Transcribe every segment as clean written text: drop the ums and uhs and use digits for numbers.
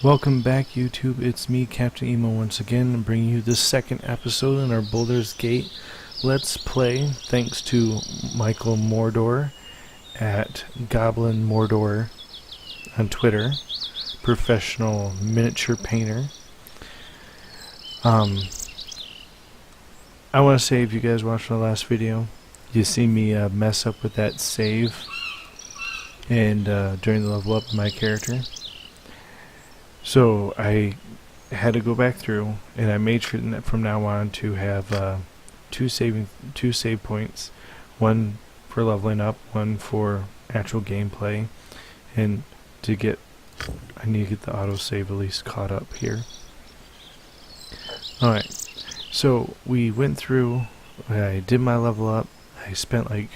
Welcome back, YouTube. It's me, Captain Emo, once again, bringing you the second episode in our Baldur's Gate Let's Play, thanks to Michael Mordor at Goblin Mordor on Twitter, professional miniature painter. I want to say, if you guys watched the last video, you see me mess up with that save and during the level up of my character. So I had to go back through, and I made sure that from now on to have two save points, one for leveling up, one for actual gameplay, and I need to get the autosave at least caught up here. Alright, so we went through, I did my level up, I spent like,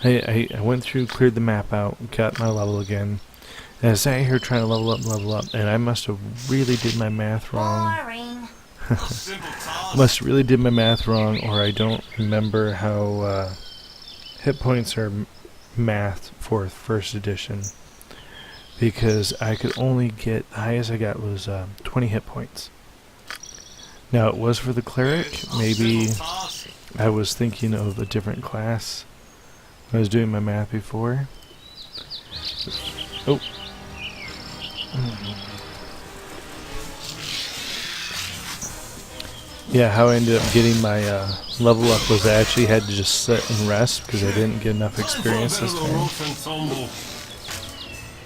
I went through, cleared the map out, got my level again. And I sat here trying to level up, and I must have really did my math wrong. Must have really did my math wrong, or I don't remember how hit points are mathed for first edition. Because I could only get, the highest I got was 20 hit points. Now it was for the cleric. Maybe I was thinking of a different class when I was doing my math before. Oh. Yeah, how I ended up getting my level up was I actually had to just sit and rest because I didn't get enough experience this time.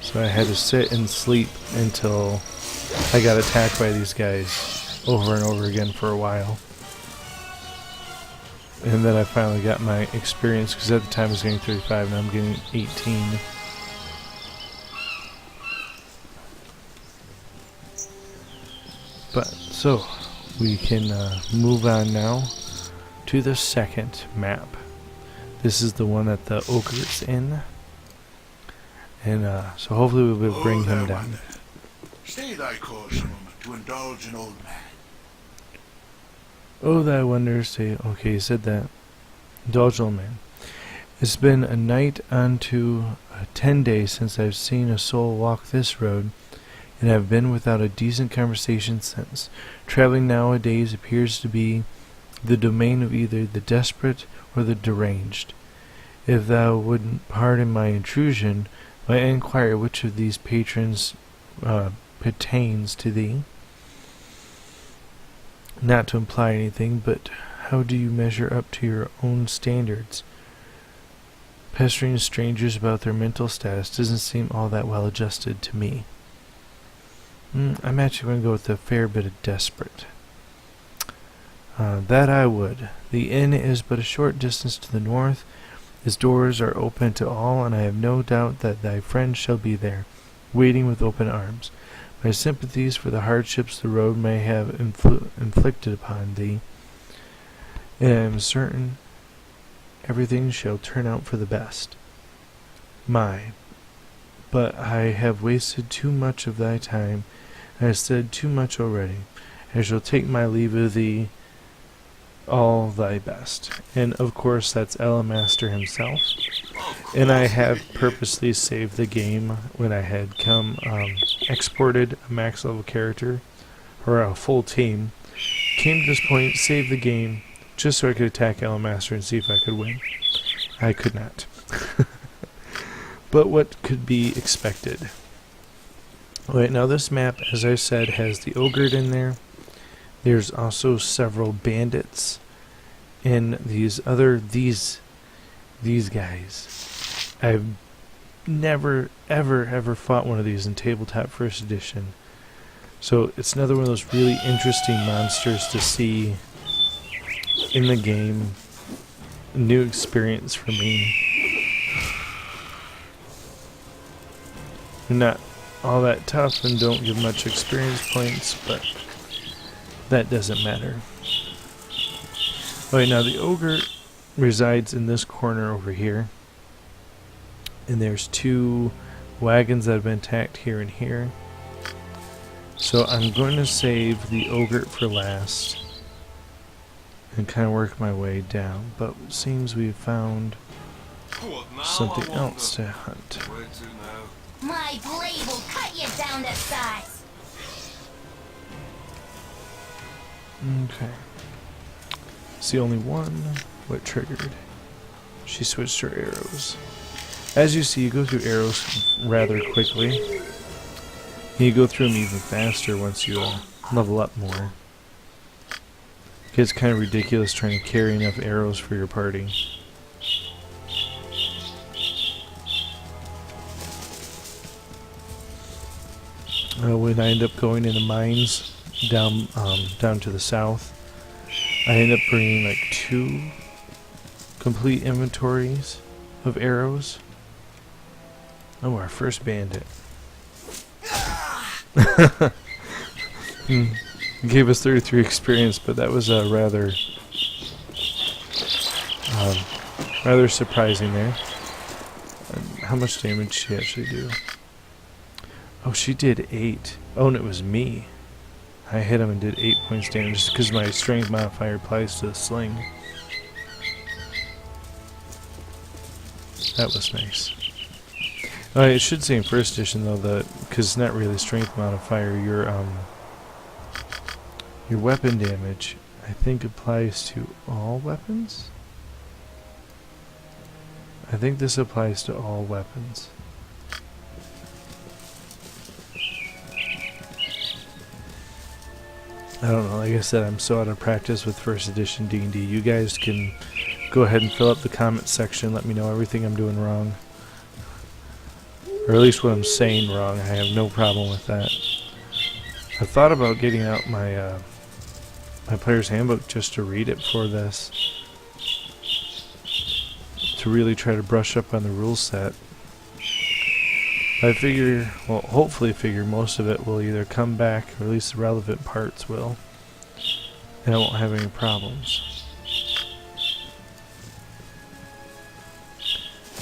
So I had to sit and sleep until I got attacked by these guys over and over again for a while. And then I finally got my experience, because at the time I was getting 35 and I'm getting 18. But, so, we can move on now to the second map. This is the one that the Ogres in. And, so hopefully we'll be able to bring him down. Stay thy course a moment to indulge an old man. Oh, that wonder, say, okay, you said that. Indulge an old man. It's been a night unto 10 days since I've seen a soul walk this road, and have been without a decent conversation since. Traveling nowadays appears to be the domain of either the desperate or the deranged. If thou wouldn't pardon my intrusion, might I inquire which of these patrons pertains to thee? Not to imply anything, but how do you measure up to your own standards? Pestering strangers about their mental status doesn't seem all that well adjusted to me. I'm actually going to go with a fair bit of desperate. That I would. The inn is but a short distance to the north. Its doors are open to all, and I have no doubt that thy friend shall be there, waiting with open arms. My sympathies for the hardships the road may have inflicted upon thee, and I am certain everything shall turn out for the best. But I have wasted too much of thy time. I have said too much already. I shall take my leave of thee, all thy best. And of course that's Elamaster himself. And I have purposely saved the game when I had exported a max level character, or a full team. Came to this point, saved the game, just so I could attack Elamaster and see if I could win. I could not. But what could be expected? Alright, now this map, as I said, has the Ogre in there. There's also several bandits in these guys. I've never, ever fought one of these in Tabletop First Edition. So it's another one of those really interesting monsters to see in the game. A new experience for me. They're not all that tough and don't give much experience points, but that doesn't matter. Alright, now the Ogre resides in this corner over here. And there's two wagons that have been attacked here and here. So I'm going to save the Ogre for last and kind of work my way down. But it seems we've found something else to hunt. My blade will cut you get down to size. Okay. See, only one. What triggered? She switched her arrows. As you see, you go through arrows rather quickly. You go through them even faster once you level up more. It gets kind of ridiculous trying to carry enough arrows for your party. When I end up going in the mines down to the south, I end up bringing like 2 complete inventories of arrows. Oh, our first bandit. Gave us 33 experience, but that was rather surprising there. How much damage did she actually do? Oh, she did 8. Oh, and it was me. I hit him and did 8 points damage just because my strength modifier applies to the sling. That was nice. I should say in first edition though that because it's not really strength modifier, your weapon damage I think applies to all weapons. I think this applies to all weapons. I don't know, like I said, I'm so out of practice with first edition D&D. You guys can go ahead and fill up the comment section, let me know everything I'm doing wrong. Or at least what I'm saying wrong. I have no problem with that. I thought about getting out my my player's handbook just to read it for this. To really try to brush up on the rule set. I figure, well, hopefully figure most of it will either come back, or at least the relevant parts will. And I won't have any problems.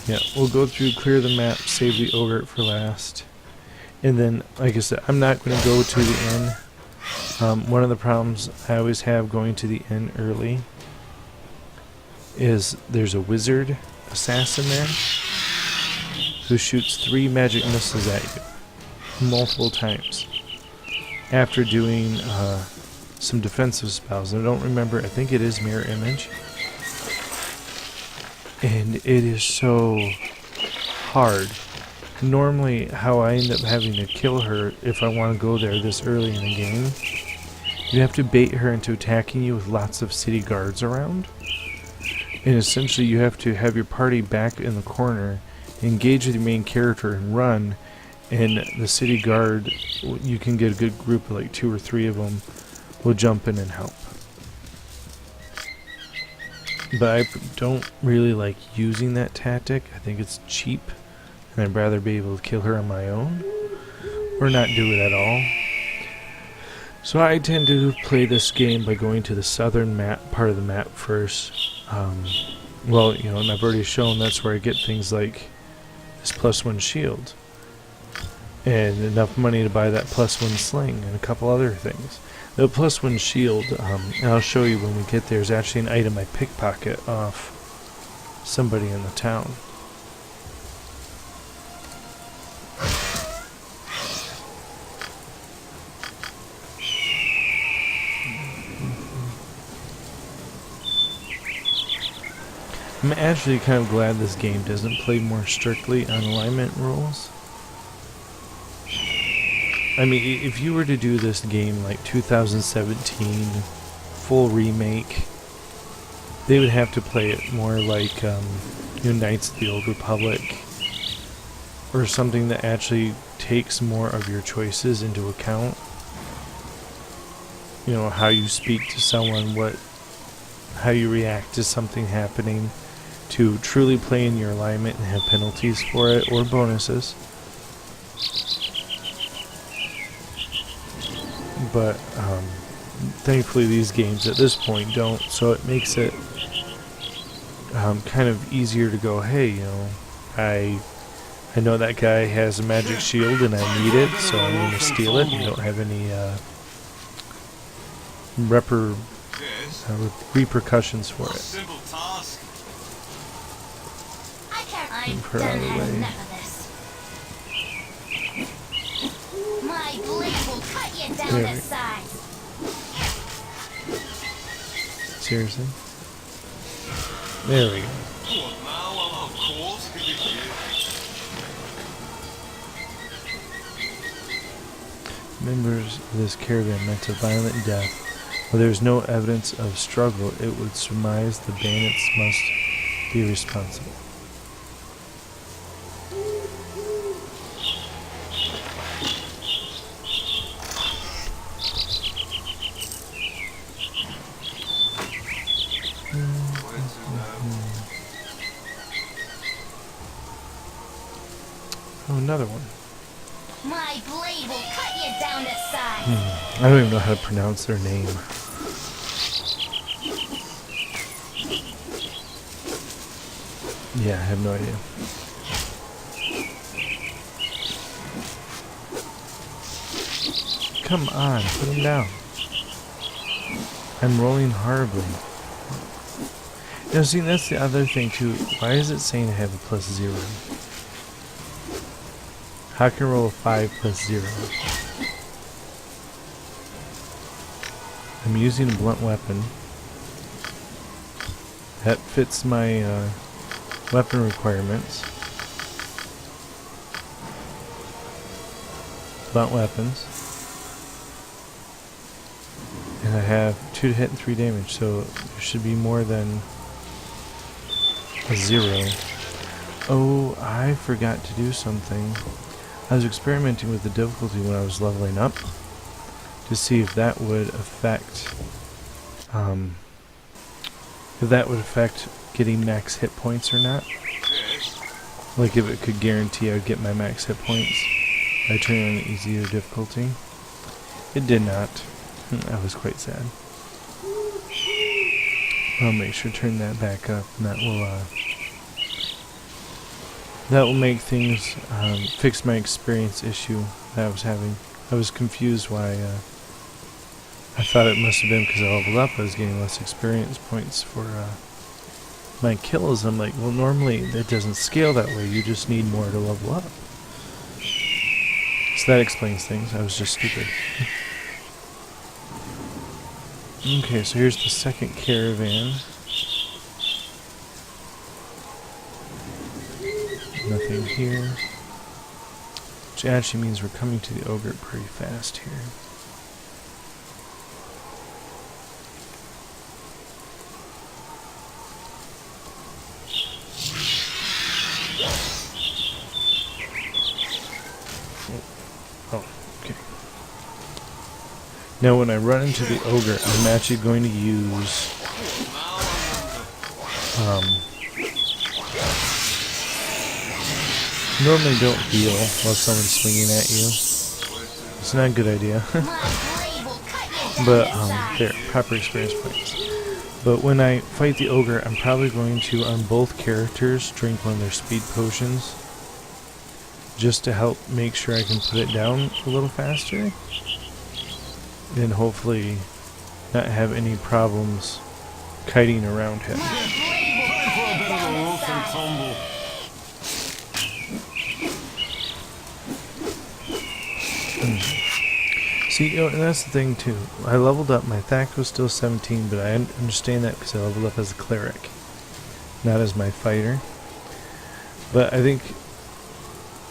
Yeah, we'll go through, clear the map, save the ogre for last. And then, like I said, I'm not going to go to the inn. One of the problems I always have going to the inn early is there's a wizard assassin there who shoots 3 magic missiles at you multiple times after doing some defensive spells. And I don't remember, I think it is mirror image. And it is so hard. Normally how I end up having to kill her if I want to go there this early in the game, you have to bait her into attacking you with lots of city guards around. And essentially you have to have your party back in the corner, engage with your main character and run, and the city guard, you can get a good group of like 2 or 3 of them, will jump in and help. But I don't really like using that tactic. I think it's cheap, and I'd rather be able to kill her on my own, or not do it at all. So I tend to play this game by going to the southern part of the map first. Well, you know, and I've already shown that's where I get things like this +1 shield, and enough money to buy that +1 sling, and a couple other things. The +1 shield, and I'll show you when we get there, is actually an item I pickpocket off somebody in the town. I'm actually kind of glad this game doesn't play more strictly on alignment rules. I mean, if you were to do this game like 2017, full remake, they would have to play it more like Knights of the Old Republic, or something that actually takes more of your choices into account. You know, how you speak to someone, how you react to something happening, to truly play in your alignment and have penalties for it, or bonuses. But thankfully these games at this point don't, so it makes it kind of easier to go, hey, you know, I know that guy has a magic shield and I need it, so I'm going to steal it. You don't have any repercussions for it. Simple task. Move her out of the way. My blade will cut you down There to we- size. Seriously? There we go. What now? Well, of course, give it you. Members of this caravan met a violent death. While there is no evidence of struggle, it would surmise the bandits must be responsible. Oh, another one. My blade will cut you down to size. I don't even know how to pronounce their name. Yeah, I have no idea. Come on, put him down. I'm rolling horribly. See, that's the other thing too. Why is it saying I have a +0? How can I roll a 5 + 0? I'm using a blunt weapon. That fits my weapon requirements. Blunt weapons. And I have 2 to hit and 3 damage, so there should be more than a 0. Oh, I forgot to do something. I was experimenting with the difficulty when I was leveling up to see if that would affect getting max hit points or not. Yes. Like if it could guarantee I'd get my max hit points by turning on the easier difficulty. It did not. I was quite sad. I'll make sure to turn that back up, and that will make things fix my experience issue that I was having. I was confused why I thought it must have been because I leveled up. I was getting less experience points for my kills. I'm like, well, normally it doesn't scale that way. You just need more to level up. So that explains things. I was just stupid. Okay, so here's the second caravan. Nothing here. Which actually means we're coming to the ogre pretty fast here. Oh, okay. Now when I run into the ogre, I'm actually going to use normally don't heal while someone's swinging at you. It's not a good idea. My blade will cut you down But to size. there, proper experience points. But when I fight the ogre, I'm probably going to, on both characters, drink one of their speed potions, just to help make sure I can put it down a little faster, and hopefully not have any problems kiting around him. My blade will cut you down to size. Tumble. See, and that's the thing too. I leveled up. My attack was still 17, but I understand that because I leveled up as a cleric, not as my fighter. But I think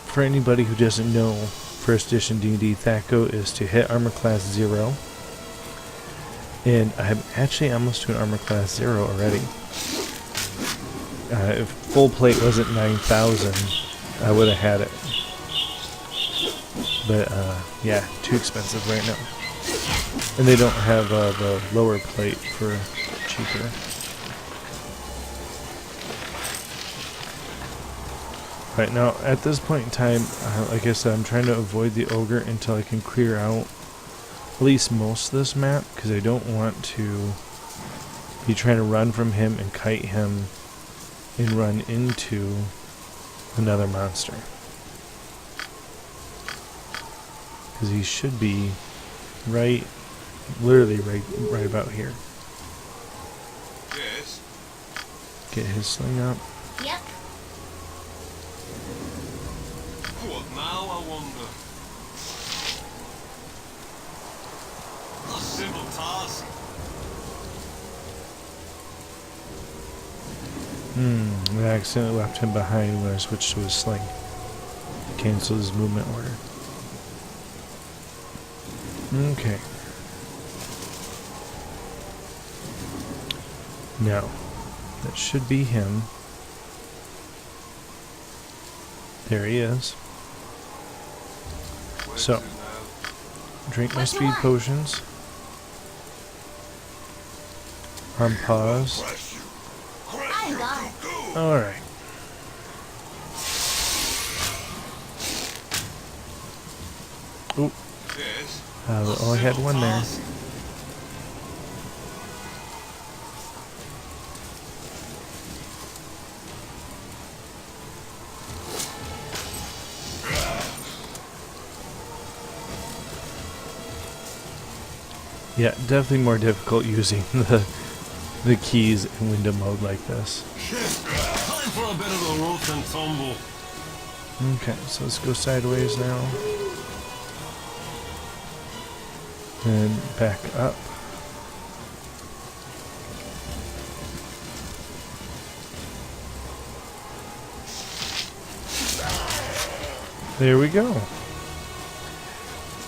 for anybody who doesn't know, first edition D&D THAC0 is to hit armor class 0, and I'm actually almost to an armor class 0 already. If full plate wasn't 9,000, I would have had it. But yeah, too expensive right now. And they don't have the lower plate for cheaper. Right now, at this point in time, like I said, I'm trying to avoid the ogre until I can clear out at least most of this map, because I don't want to be trying to run from him and kite him and run into another monster. Because he should be right, literally right about here. Yes. Get his sling up. Yep. What now, I wonder? I accidentally left him behind when I switched to his sling. Cancel his movement order. Okay. Now, that should be him. There he is. Where So. to now? Drink my What you speed want? potions. Pause. Crush you. I'm gone. Alright. Oop. Yes. I only had one there. Task. Yeah, definitely more difficult using the keys in window mode like this. Time for a bit of a rough and tumble. Okay, so let's go sideways now. And back up. There we go.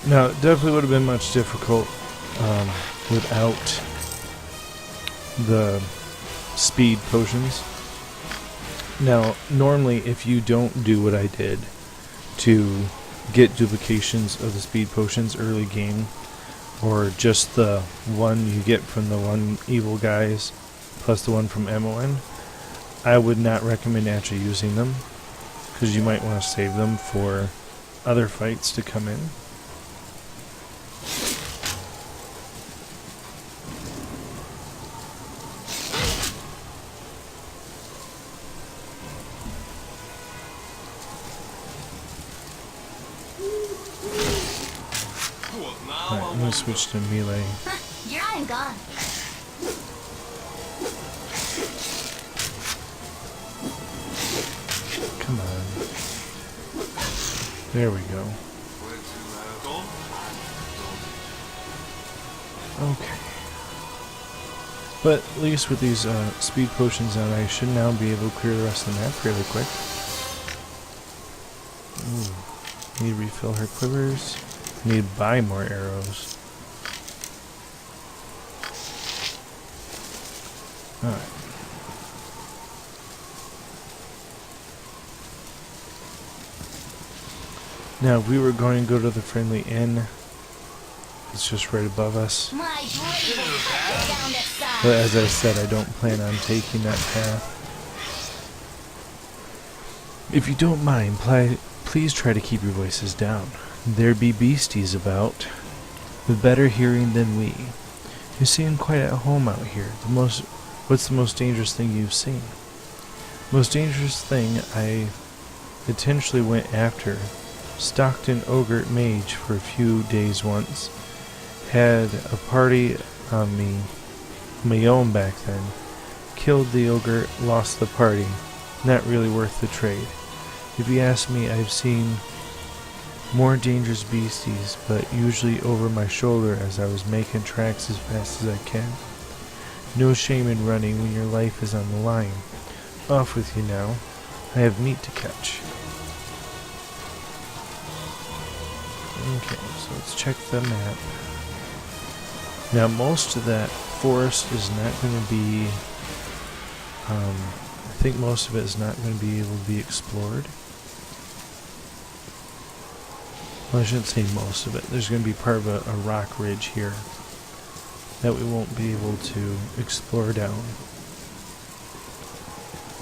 Now, it definitely would have been much difficult without the speed potions. Now, normally, if you don't do what I did to get duplications of the speed potions early game, or just the one you get from the one evil guys plus the one from MON, I would not recommend actually using them, because you might want to save them for other fights to come in. What now? Alright, I'm gonna switch to melee. I'm gone. Come on. There we go. Where to now? Gone? Okay. But at least with these speed potions on, I should now be able to clear the rest of the map fairly quick. Ooh. Need to refill her quivers. Need to buy more arrows. Alright. Now, if we were going to go to the friendly inn, it's just right above us. My blade will cut you down to size. But as I said, I don't plan on taking that path. If you don't mind, please try to keep your voices down. There be beasties about, with better hearing than we. You seem quite at home out here. What's the most dangerous thing you've seen? Most dangerous thing I intentionally went after. Stalked an ogre mage for a few days once. Had a party on me, my own back then. Killed the ogre, lost the party. Not really worth the trade. If you ask me, I've seen more dangerous beasties, but usually over my shoulder as I was making tracks as fast as I can. No shame in running when your life is on the line. Off with you now. I have meat to catch. Okay, so let's check the map. Now most of that forest is not going to be, I think most of it is not going to be able to be explored. Well, I shouldn't say most of it. There's going to be part of a rock ridge here that we won't be able to explore down.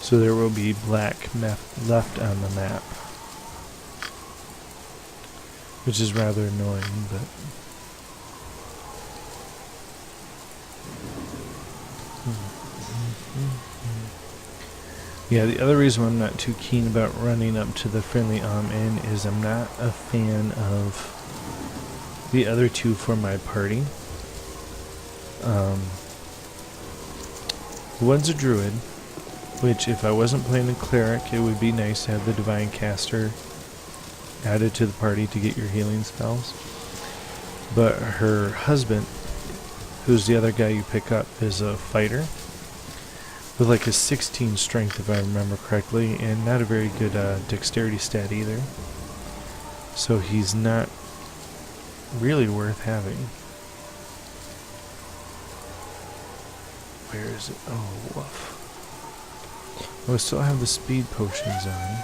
So there will be black left on the map, which is rather annoying, but yeah, the other reason I'm not too keen about running up to the friendly inn is I'm not a fan of the other two for my party. One's a druid, which if I wasn't playing a cleric, it would be nice to have the divine caster added to the party to get your healing spells. But her husband, who's the other guy you pick up, is a fighter. with like a 16 strength if I remember correctly, and not a very good dexterity stat either. So he's not really worth having. Where is it? Oh, woof. Oh, I still have the speed potions on.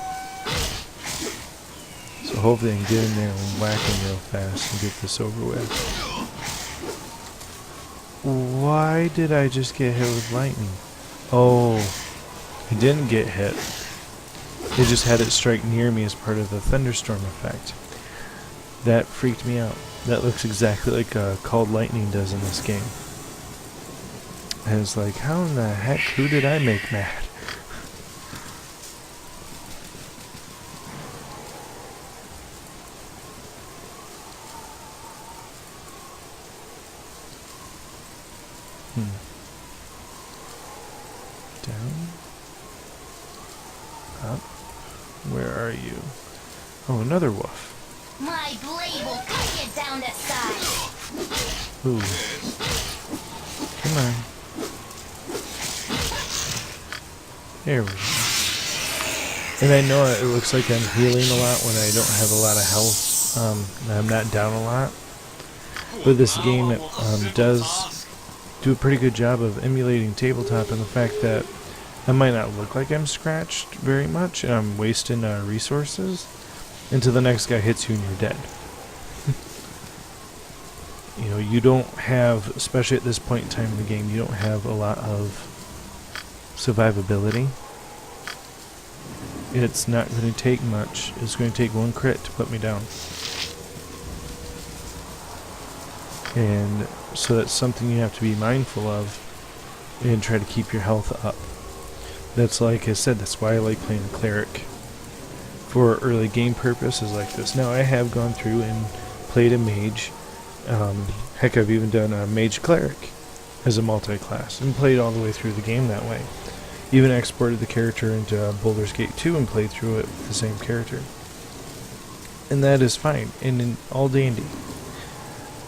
So hopefully I can get in there and whack him real fast and get this over with. Why did I just get hit with lightning? Oh, I didn't get hit. It just had it strike near me as part of the thunderstorm effect. That freaked me out. That looks exactly like Called Lightning does in this game. And it's like, how in the heck, who did I make mad? Down. Up. Where are you? Oh, another wolf. My blade will cut you down to size. Ooh. Come on. There we go. And I know it looks like I'm healing a lot when I don't have a lot of health. And I'm not down a lot. But this game does do a pretty good job of emulating tabletop, and the fact that I might not look like I'm scratched very much and I'm wasting resources until the next guy hits you and you're dead. You know, you don't have, especially at this point in time in the game, you don't have a lot of survivability. It's not going to take much. It's going to take one crit to put me down. And so that's something you have to be mindful of and try to keep your health up. That's, like I said, that's why I like playing a cleric for early game purposes like this. Now I have gone through and played a mage. Heck, I've even done a mage cleric as a multi-class and played all the way through the game that way. Even exported the character into Baldur's Gate 2 and played through it with the same character. And that is fine and all dandy.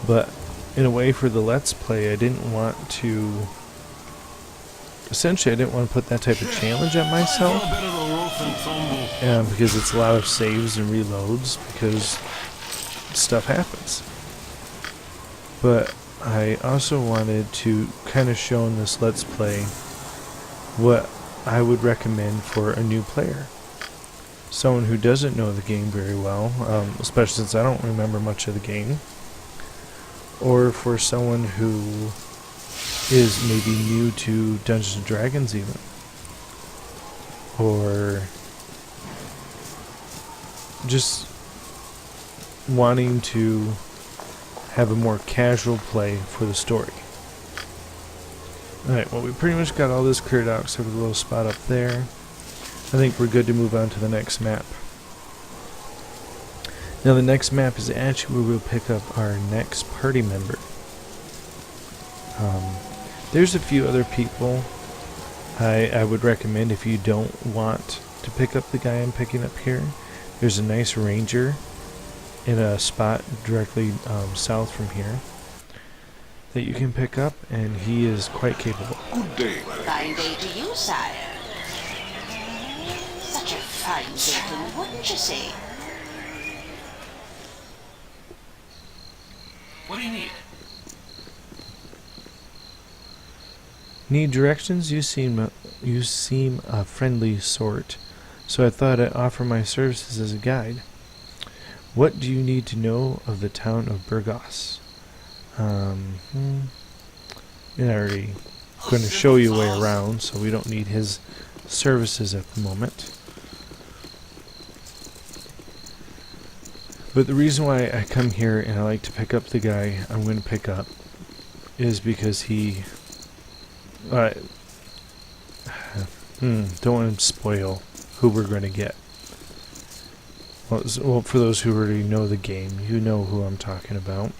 But in a way, for the Let's Play, I didn't want to... Essentially, I didn't want to put that type of challenge on myself. Because it's a lot of saves and reloads, because stuff happens. But I also wanted to kind of show in this Let's Play what I would recommend for a new player. Someone who doesn't know the game very well, especially since I don't remember much of the game. Or for someone who is maybe new to Dungeons and Dragons even. Or just wanting to have a more casual play for the story. Alright, well, we pretty much got all this cleared out except for the little spot up there. I think we're good to move on to the next map. Now the next map is actually where we'll pick up our next party member. There's a few other people I would recommend if you don't want to pick up the guy I'm picking up here. There's a nice ranger in a spot directly south from here that you can pick up, and he is quite capable. Good day. Fine day to you, sire. Such a fine gentleman, wouldn't you say? What do you need? Need directions? You seem a friendly sort, so I thought I'd offer my services as a guide. What do you need to know of the town of Burgos? And I already going to show you a way around, so we don't need his services at the moment. But the reason why I come here and I like to pick up the guy I'm going to pick up is because he... don't want to spoil who we're going to get. Well, for those who already know the game, you know who I'm talking about.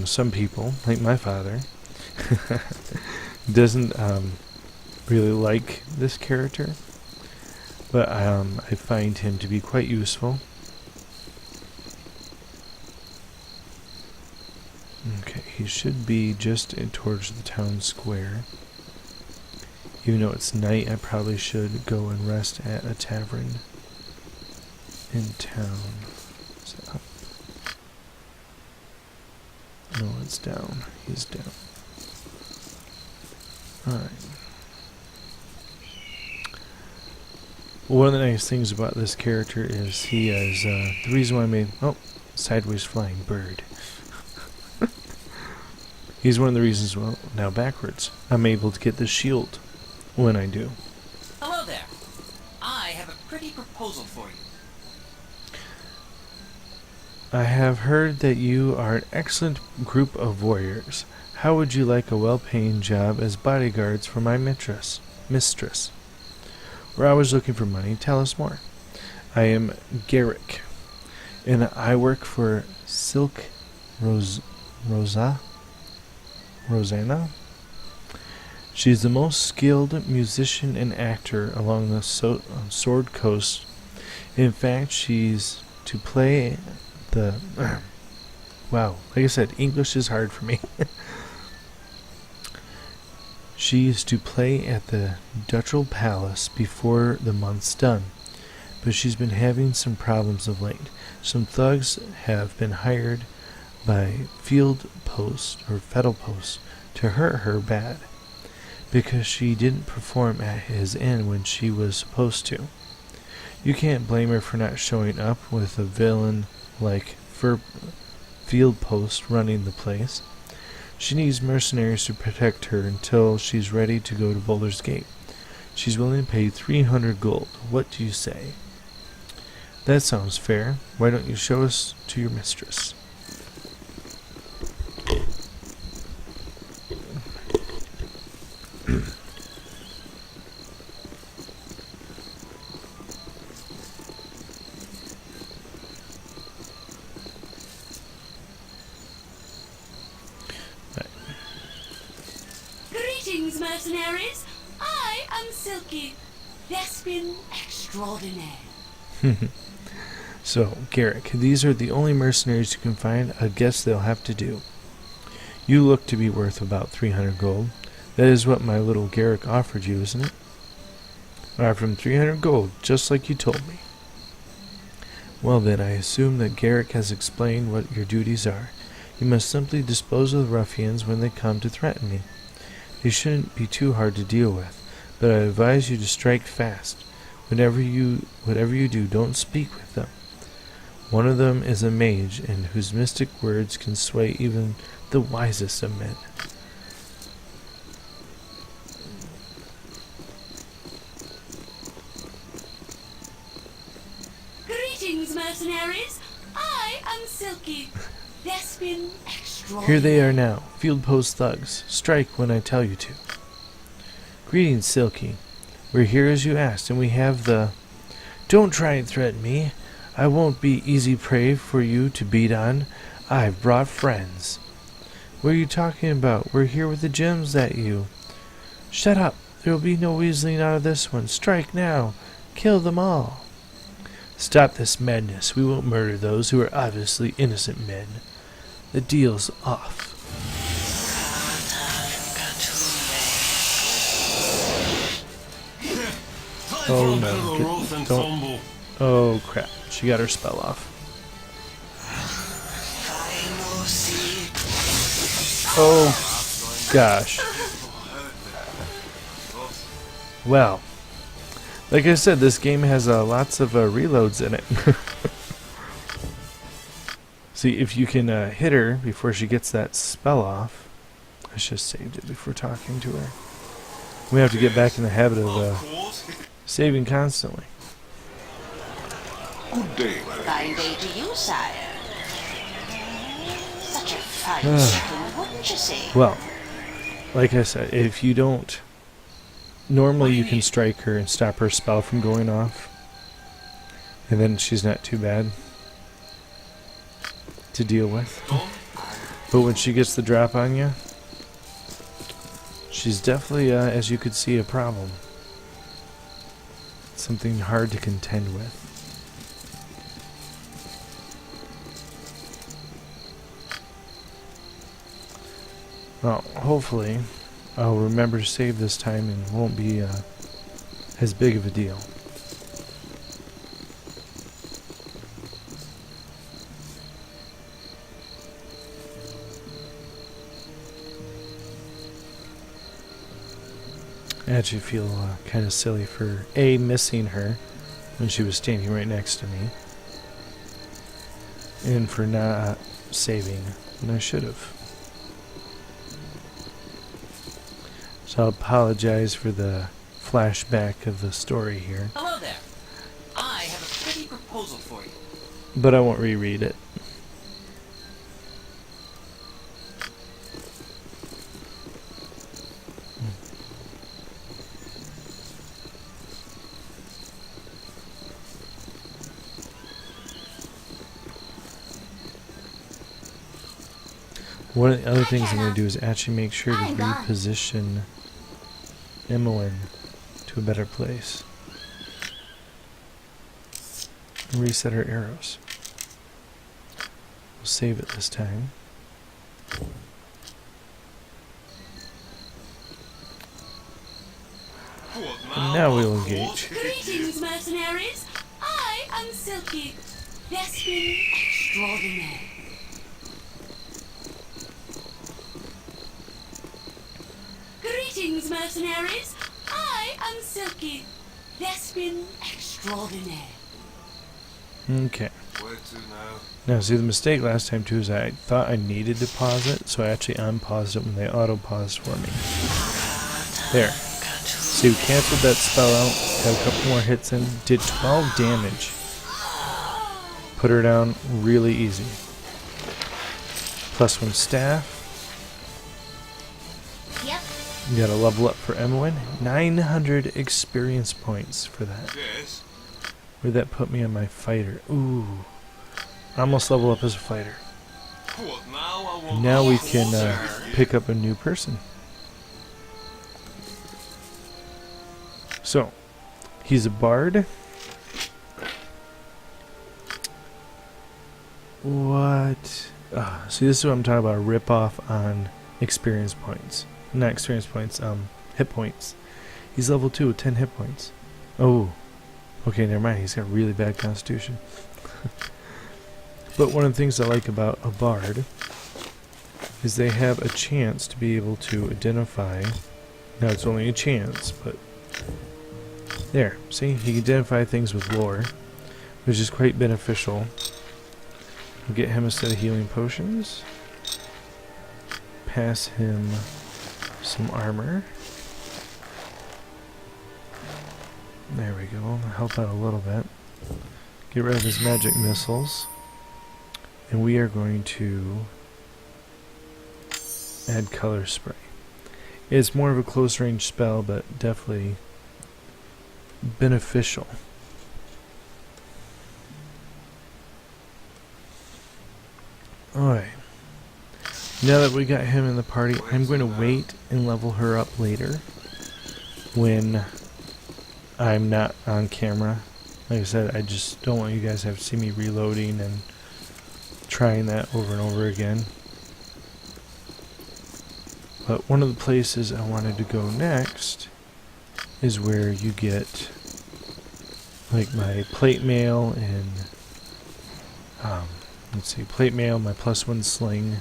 Some people, like my father, doesn't really like this character, but I find him to be quite useful. Okay, he should be just towards the town square. Even though it's night, I probably should go and rest at a tavern in town. Is it up? No, it's down. He's down. Alright. One of the nice things about this character is he has, the reason why I made, oh, sideways flying bird. He's one of the reasons, well, now backwards, I'm able to get the shield when I do. Hello there. I have a pretty proposal for you. I have heard that you are an excellent group of warriors. How would you like a well-paying job as bodyguards for my mistress? We're always looking for money. Tell us more. I am Garrick, and I work for Silk Rosanna. She's the most skilled musician and actor along the Sword Coast. In fact, she's to play the... wow, like I said, English is hard for me. She is to play at the Ducal Palace before the month's done, but she's been having some problems of late. Some thugs have been hired by field post to hurt her bad because she didn't perform at his inn when she was supposed to. You can't blame her for not showing up with a villain like field post running the place. She needs mercenaries to protect her until she's ready to go to Baldur's Gate. She's willing to pay 300 gold. What do you say? That sounds fair. Why don't you show us to your mistress? Greetings, mercenaries. I am Silky, thespian extraordinaire. So, Garrick, these are the only mercenaries you can find. I guess they'll have to do. You look to be worth about 300 gold. That is what my little Garrick offered you, isn't it? I offered him 300 gold, just like you told me. Well then, I assume that Garrick has explained what your duties are. You must simply dispose of the ruffians when they come to threaten me. They shouldn't be too hard to deal with, but I advise you to strike fast. Whatever you do, don't speak with them. One of them is a mage, and whose mystic words can sway even the wisest of men. Greetings, mercenaries. I am Silky, thespian extraordinaire. Here they are now, field post thugs. Strike when I tell you to. Greetings, Silky. We're here as you asked, and we have the... Don't try and threaten me. I won't be easy prey for you to beat on. I've brought friends. What are you talking about? We're here with the gems that you... Shut up. There will be no weaseling out of this one. Strike now. Kill them all. Stop this madness. We won't murder those who are obviously innocent men. The deal's off. Time Oh, for a bit no. of the rough and Don't- tumble. Oh crap. She got her spell off. Oh gosh. Well, like I said, this game has lots of reloads in it. See, if you can hit her before she gets that spell off. I should have saved it before talking to her. We have to get back in the habit of Of course. saving constantly. Good day, my Fine day to you, sire. Such a fine setting, wouldn't you say? Well, like I said, if you don't... Normally you can strike her and stop her spell from going off. And then she's not too bad to deal with. But when she gets the drop on you, she's definitely, as you could see, a problem. Something hard to contend with. Well, hopefully I'll remember to save this time and won't be as big of a deal. I actually feel kind of silly for A, missing her when she was standing right next to me, and for not saving when I should have. So I'll apologize for the flashback of the story here, Hello there. I have a pretty proposal for you. but I won't reread it. One of the other things I'm going to do is actually make sure to reposition Emmeline to a better place. And reset her arrows. We'll save it this time. And now we'll engage. Greetings, mercenaries. I am Silky, Thespian extraordinaire. Greetings, mercenaries. I am Silky, Thespian extraordinaire. Okay. Where to now? Now, see, the mistake last time too is I thought I needed to pause it, so I actually unpaused it when they auto-paused for me. There. See, we canceled that spell out, got a couple more hits in, did 12 damage. Put her down really easy. +1 staff. Yep. You got a level up for Emmeline. 900 experience points for that. Yes. Where'd that put me on my fighter? Ooh. Almost level up as a fighter. What now? I And want now we to can serve you. pick up a new person. So, he's a bard. What? See, this is what I'm talking about. A rip-off on experience points. Not experience points, hit points. He's level 2 with 10 hit points. Oh. Okay, never mind. He's got really bad constitution. But one of the things I like about a bard is they have a chance to be able to identify. Now, it's only a chance, but there. See, he can identify things with lore, which is quite beneficial. We'll get him a set of healing potions. Pass him some armor. There we go. Help out a little bit. Get rid of his magic missiles. And we are going to add color spray. It's more of a close range spell, but definitely beneficial. Alright. Now that we got him in the party, I'm going to wait and level her up later when I'm not on camera. Like I said, I just don't want you guys to have to see me reloading and trying that over and over again. But one of the places I wanted to go next is where you get like my plate mail and let's see, plate mail, my +1 sling,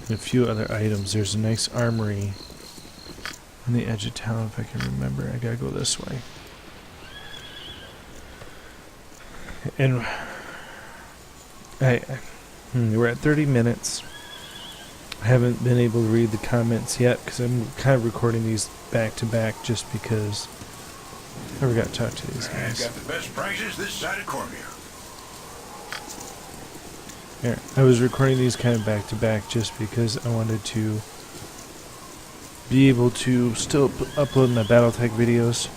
and a few other items. There's a nice armory on the edge of town, if I can remember. I gotta go this way. And we're at 30 minutes. I haven't been able to read the comments yet because I'm kind of recording these back to back just because I never got to talk to these I've guys. got the best prices this side of Cormier. Here, I was recording these kind of back to back just because I wanted to be able to still upload my Battletech videos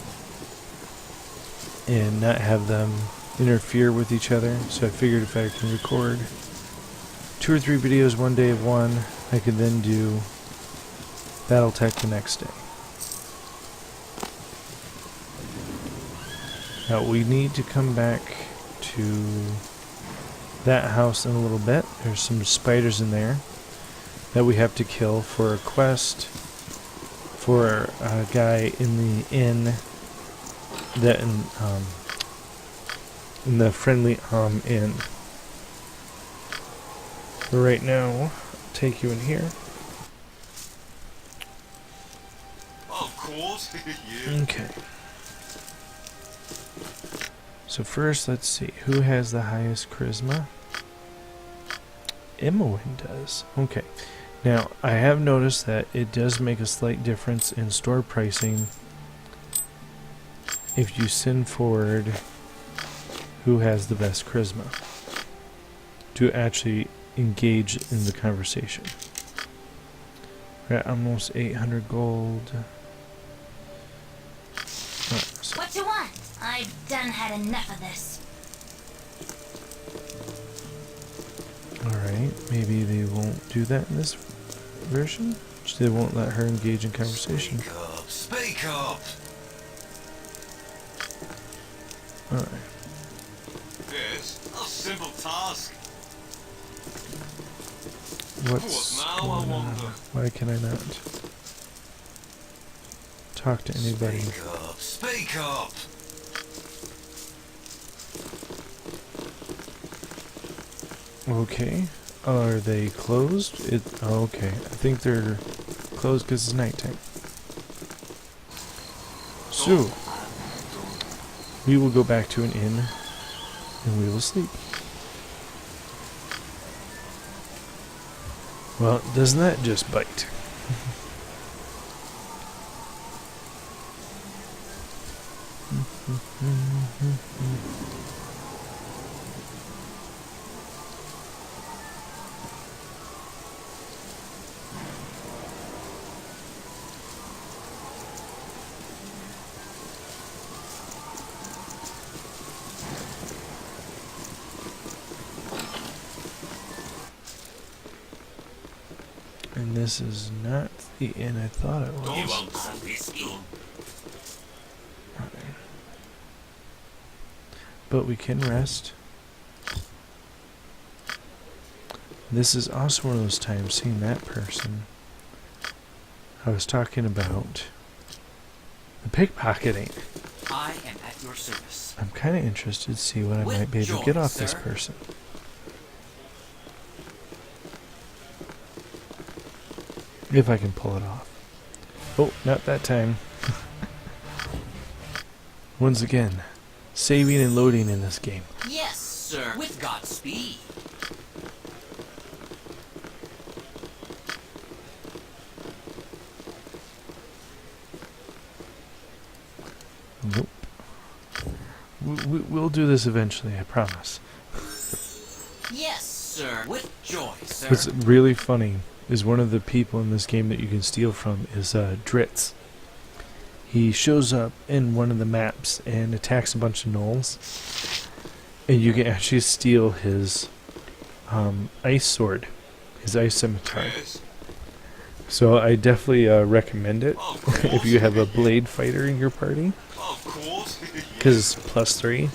and not have them interfere with each other. So I figured if I can record 2 or 3 videos one day of one, I could then do Battletech the next day. Now we need to come back to that house in a little bit. There's some spiders in there. that we have to kill for a quest for a guy in the inn that in the friendly inn. But right now, I'll take you in here. Of course. Yeah. Okay. So first, let's see who has the highest charisma. Imowen does. Okay. Now, I have noticed that it does make a slight difference in store pricing if you send forward who has the best charisma to actually engage in the conversation. We're at almost 800 gold. What you want? I've done had enough of this. Alright, maybe they won't do that in this version? They won't let her engage in conversation. Speak up. Speak up. Alright. Yes, a simple task. What's What now, I going on? wonder? Why can I not talk to anybody? Speak up. Speak up. Okay. Are they closed? Okay. I think they're closed because it's nighttime. So, we will go back to an inn and we will sleep. Well, doesn't that just bite? And this is not the inn I thought it was. You won't have this done. But we can rest. This is also one of those times seeing that person I was talking about. The pickpocketing. I am at your service. I'm kind of interested to see what I With might be able to joy, get off this sir. person. If I can pull it off. Oh, not that time. Once again, saving and loading in this game. Yes, sir. With Godspeed. Nope. We'll do this eventually, I promise. Yes, sir. With joy, sir. What's really funny is one of the people in this game that you can steal from is Dritz. He shows up in one of the maps and attacks a bunch of gnolls. And you can actually steal his ice sword, his ice scimitar. Yes. So I definitely recommend it Of course. if you have a blade fighter in your party, Of course. because it's +3.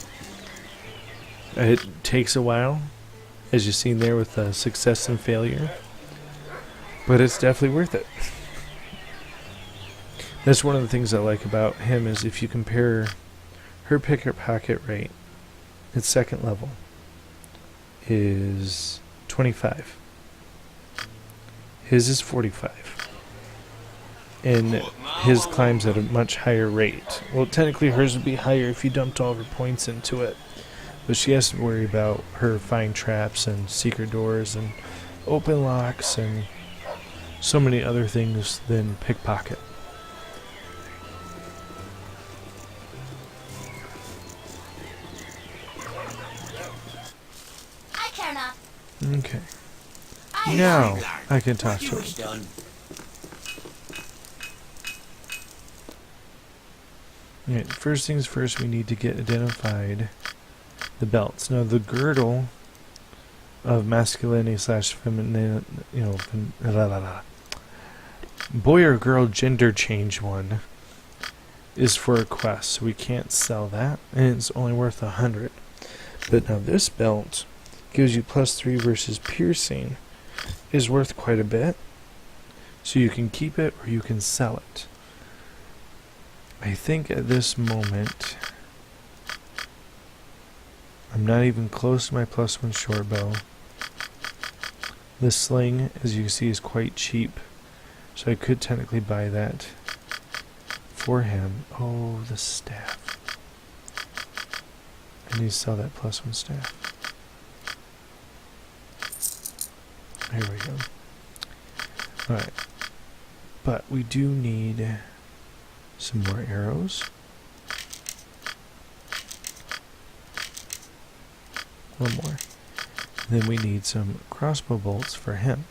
It takes a while, as you've seen there with success and failure, but it's definitely worth it. That's one of the things I like about him is if you compare her pickpocket rate, its second level is 25. His is 45. And his climbs at a much higher rate. Well, technically hers would be higher if you dumped all of her points into it. But she has to worry about her find traps and secret doors and open locks and so many other things than pickpocket. I care not. Okay. Now I can talk What you to her. wish done. Alright, first things first, we need to get identified the belts. Now, the girdle of masculinity slash feminine, boy or girl gender change one is for a quest, so we can't sell that, and it's only worth 100. But now this belt gives you +3 versus piercing is worth quite a bit. So you can keep it or you can sell it. I think at this moment I'm not even close to my +1 short bow. This sling, as you can see, is quite cheap, so I could technically buy that for him. Oh, the staff. I need to sell that +1 staff. There we go. Alright. But we do need some more arrows. One more. Then we need some crossbow bolts for him.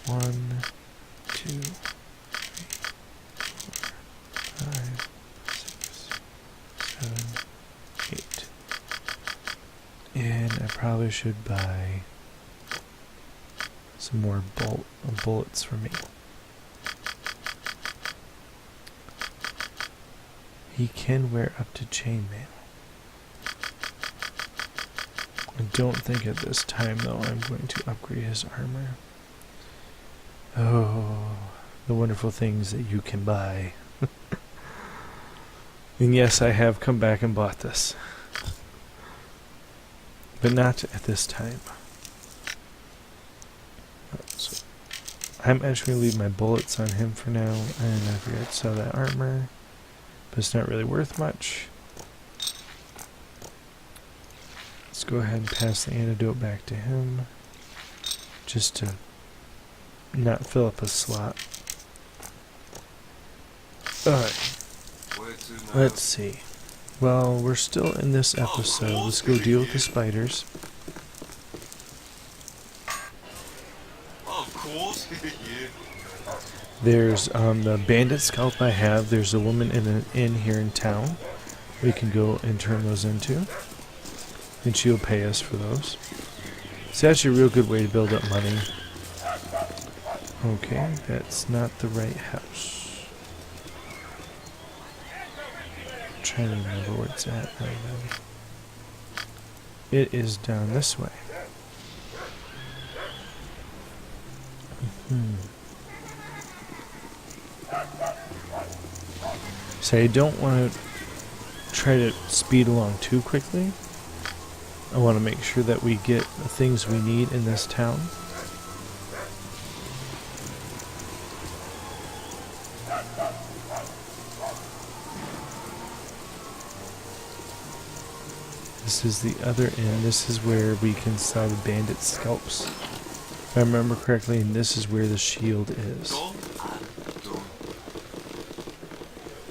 1, 2, 3, 4, 5, 6, 7, 8. And I probably should buy some more bullets for me. He can wear up to chainmail. I don't think at this time, though, I'm going to upgrade his armor. Oh, the wonderful things that you can buy. And yes, I have come back and bought this. But not at this time. So I'm actually going to leave my bullets on him for now, and I forgot to sell that armor. But it's not really worth much. Let's go ahead and pass the antidote back to him, just to not fill up a slot. Alright, let's see. Well, we're still in this episode. Let's go deal with the spiders. Of course. Yeah. There's the bandit scalp I have. There's a woman in an inn here in town we can go and turn those into, and she'll pay us for those. It's actually a real good way to build up money. Okay, that's not the right house. I'm trying to remember where it's at right now. It is down this way. So I don't want to try to speed along too quickly. I want to make sure that we get the things we need in this town. This is the other end. This is where we can sell the bandit scalps. If I remember correctly, and this is where the shield is.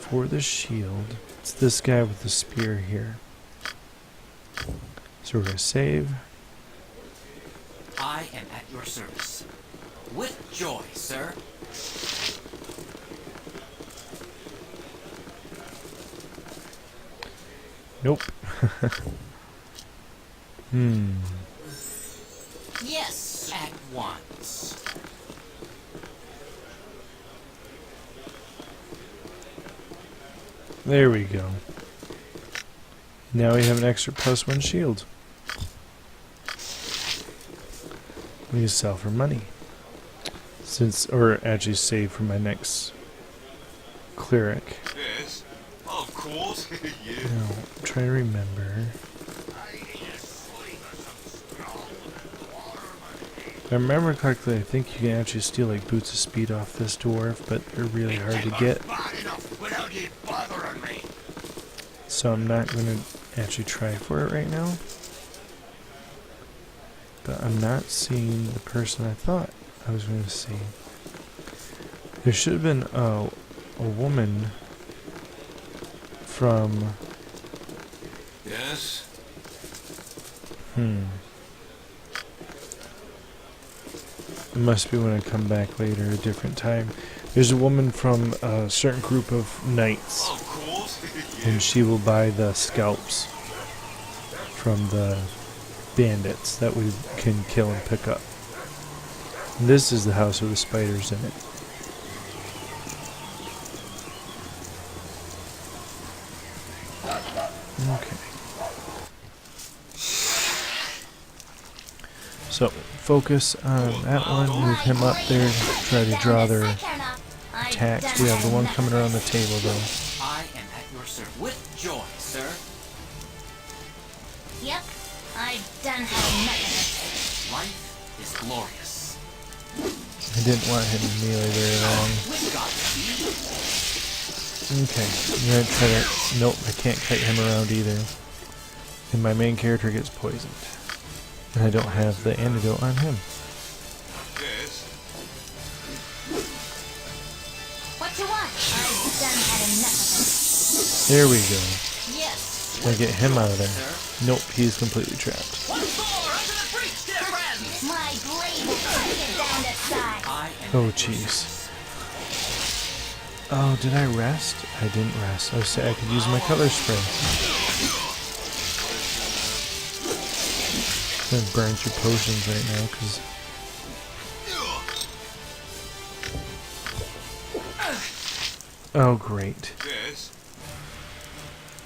For the shield, it's this guy with the spear here. So we're going to save. I am at your service. With joy, sir. Nope. Yes, at once. There we go. Now we have an extra +1 shield. We can sell for money. Or actually save for my next cleric. Yes. Of course. Yeah. Now, I'm trying to remember. If I remember correctly, I think you can actually steal like boots of speed off this dwarf, but they're really hard to get. So I'm not going to actually try for it right now. But I'm not seeing the person I thought I was going to see. There should have been a woman from... Yes. It must be when I come back later, a different time. There's a woman from a certain group of knights, Of course. Yeah. and she will buy the scalps from the bandits that we can kill and pick up. And this is the house with the spiders in it. Okay. So focus on that one, move him up there, try to draw their attacks. We have the one coming around the table though. I am at your service with joy, sir. Yep, I done had enough of it. Life is glorious. I didn't want him to melee very long. With Godspeed. Okay, I'm gonna try to... Nope, I can't kite him around either. And my main character gets poisoned. And I don't have the antidote on him. Yes. What you want? I done had enough of it. There we go. Yes. Gotta get him out of there. Nope, he's completely trapped. Once more under the breach, dear friends. My blade will cut you down to size. I am Oh, at your jeez. service. Oh, did I rest? I didn't rest. I said I could use my color spray. I'm gonna burn through potions right now, because... Oh, great. Yes.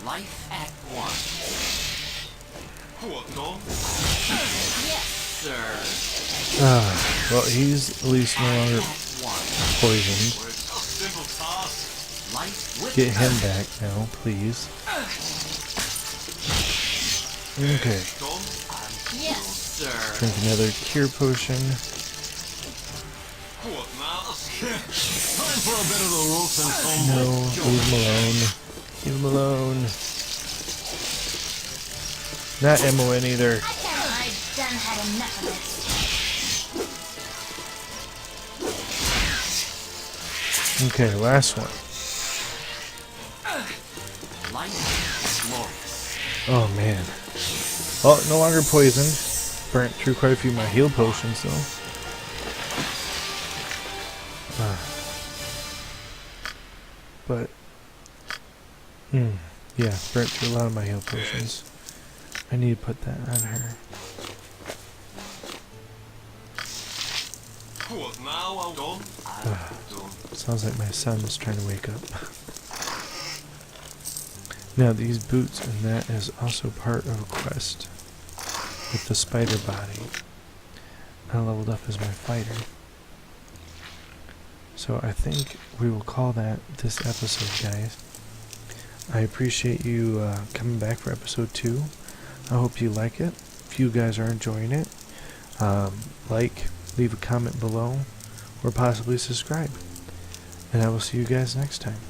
Life at one. What, no? Yes. Sir. Well, he's at least no longer At one. poisoned. Well, it's a simple task. Life with Get him back now, please. Okay. Done. Yes. sir. Drink another cure potion. What now? Time for a bit of the rope and tumble. No, leave him alone. Leave him alone. Not MON either. I done had enough of it. Okay, last one. Life is glorious. Oh man. Well, no longer poisoned. Burnt through quite a few of my heal potions though. But, yeah, burnt through a lot of my heal potions. I need to put that on her. What now? I'm done. Done. Sounds like my son's trying to wake up. Now these boots and that is also part of a quest with the spider body. I leveled up as my fighter. So I think we will call that this episode, guys. I appreciate you coming back for episode 2. I hope you like it. If you guys are enjoying it, leave a comment below, or possibly subscribe. And I will see you guys next time.